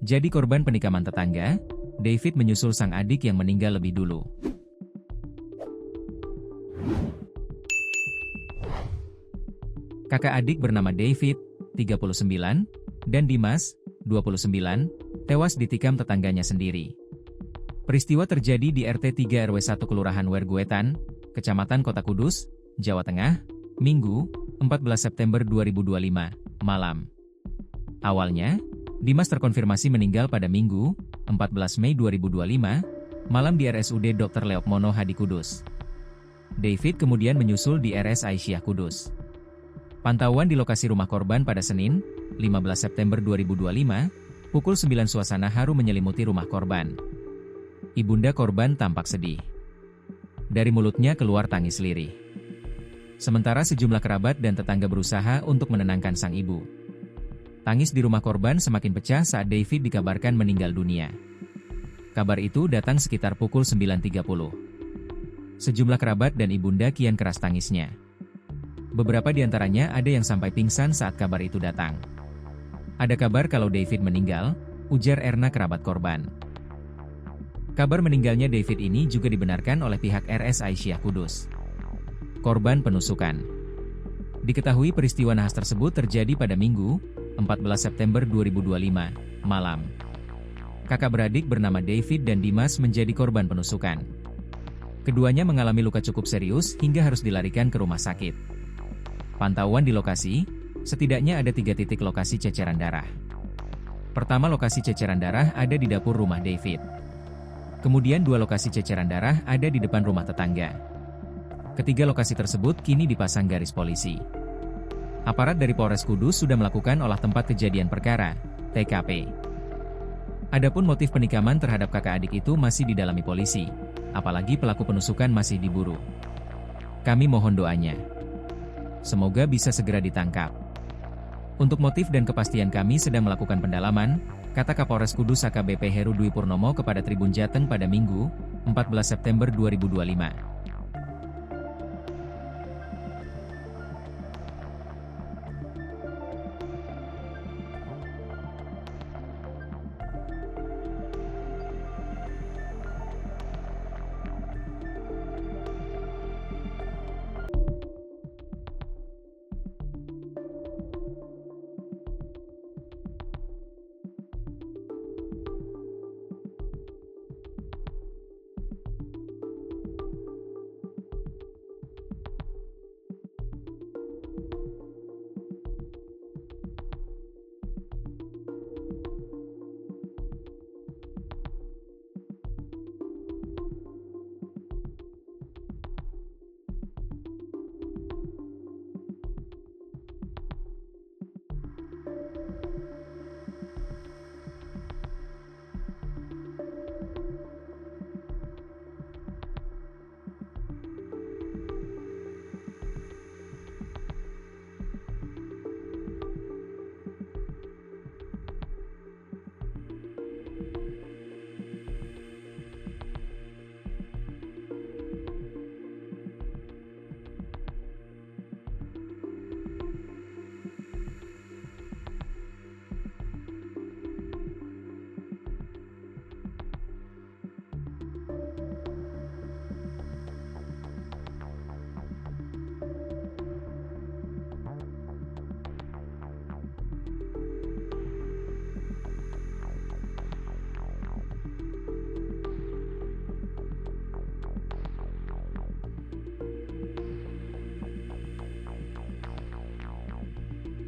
Jadi korban penikaman tetangga, David menyusul sang adik yang meninggal lebih dulu. Kakak adik bernama David, 39, dan Dimas, 29, tewas ditikam tetangganya sendiri. Peristiwa terjadi di RT 3 RW 1 Kelurahan Werguetan, Kecamatan Kota Kudus, Jawa Tengah, Minggu, 14 September 2025, malam. Awalnya, Dimas terkonfirmasi meninggal pada Minggu, 14 Mei 2025, malam di RSUD Dr. Leokmono Hadi Kudus. David kemudian menyusul di RS Aisyah Kudus. Pantauan di lokasi rumah korban pada Senin, 15 September 2025, pukul 9 suasana haru menyelimuti rumah korban. Ibunda korban tampak sedih. Dari mulutnya keluar tangis lirih. Sementara sejumlah kerabat dan tetangga berusaha untuk menenangkan sang ibu. Tangis di rumah korban semakin pecah saat David dikabarkan meninggal dunia. Kabar itu datang sekitar pukul 9.30. Sejumlah kerabat dan ibunda kian keras tangisnya. Beberapa di antaranya ada yang sampai pingsan saat kabar itu datang. Ada kabar kalau David meninggal, ujar Erna kerabat korban. Kabar meninggalnya David ini juga dibenarkan oleh pihak RS Aisyah Kudus. Korban penusukan. Diketahui peristiwa nahas tersebut terjadi pada Minggu, 14 September 2025, malam. Kakak beradik bernama David dan Dimas menjadi korban penusukan. Keduanya mengalami luka cukup serius hingga harus dilarikan ke rumah sakit. Pantauan di lokasi, setidaknya ada 3 titik lokasi ceceran darah. Pertama, lokasi ceceran darah ada di dapur rumah David. Kemudian 2 lokasi ceceran darah ada di depan rumah tetangga. Ketiga lokasi tersebut kini dipasang garis polisi. Aparat dari Polres Kudus sudah melakukan olah tempat kejadian perkara, TKP. Adapun motif penikaman terhadap kakak adik itu masih didalami polisi, apalagi pelaku penusukan masih diburu. Kami mohon doanya. Semoga bisa segera ditangkap. Untuk motif dan kepastian kami sedang melakukan pendalaman, kata Kapolres Kudus AKBP Heru Dwi Purnomo kepada Tribun Jateng pada Minggu, 14 September 2025.